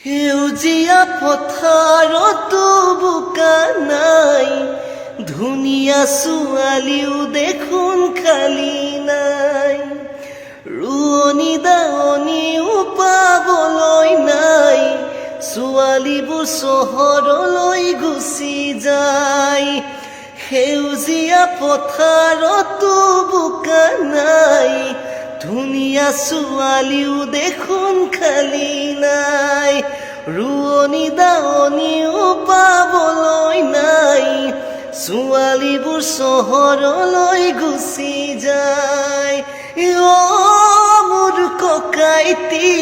সেউজীয়া পথাৰতো বোকা নাই, ধুনীয়া ছোৱালীও দেখোন খালী নাই। ৰোৱনী দাৱনীও পাবলৈ নাই, ছোৱালীবোৰ চহৰলৈ গুচি যায়। সেউজীয়া পথাৰতো বোকা নাই, ধুনীয়া ছোৱালীও দেখোন খালী নাই। ৰোৱনী দাৱনীও পাবলৈ নাই, ছোৱালীবোৰ চহৰলৈ গুচি যায়। মোৰ ককাইটি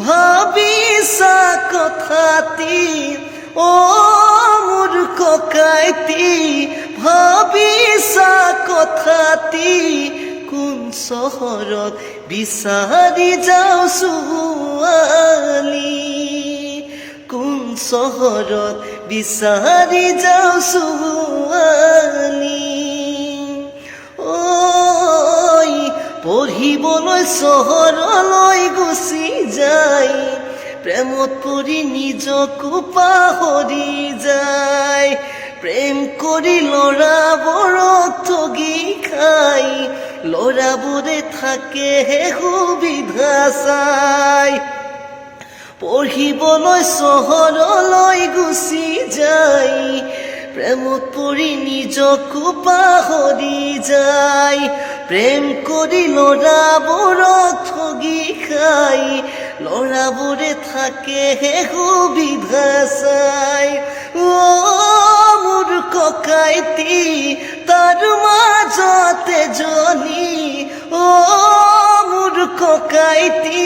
ভাবিছা কথাটি, মোৰ ককাইটি ভাবিছা কথাটি, কোন চহৰত বিচাৰি যাওঁ ছোৱালী, কোন চহৰত বিচাৰি যাওঁ ছোৱালী। পঢ়িবলৈ চহৰলৈ গুচি যায়, প্ৰেমত পৰি নিজকো পাহৰি যায়। প্ৰেম কৰি ল'ৰাবোৰক ঠগি খাই, ল'ৰাবোৰে থাকে সুবিধা চাই। পঢ়িবলৈ চহৰলৈ গুচি যায়, প্ৰেমত পৰি নিজকো পাহৰি যায়। প্ৰেম কৰি ল'ৰাবোৰক ঠগি খাই, ল'ৰাবোৰে থাকে সুবিধা চাই। মোৰ ককাইটি তাৰ মাজতে জনী, মোৰ ককাইটি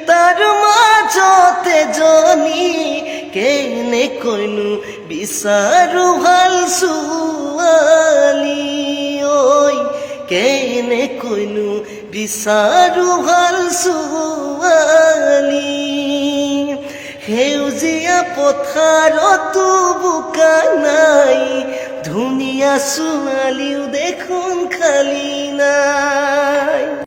তাৰ মাজতে জনী, কেনেকৈনো বিচাৰো ভাল ছোৱালী, কেনেকৈনো বিচাৰো ভাল ছোৱালী। সেউজীয়া পথাৰতো বোকা নাই, ধুনীয়া ছোৱালীও দেখোন খালী নাই।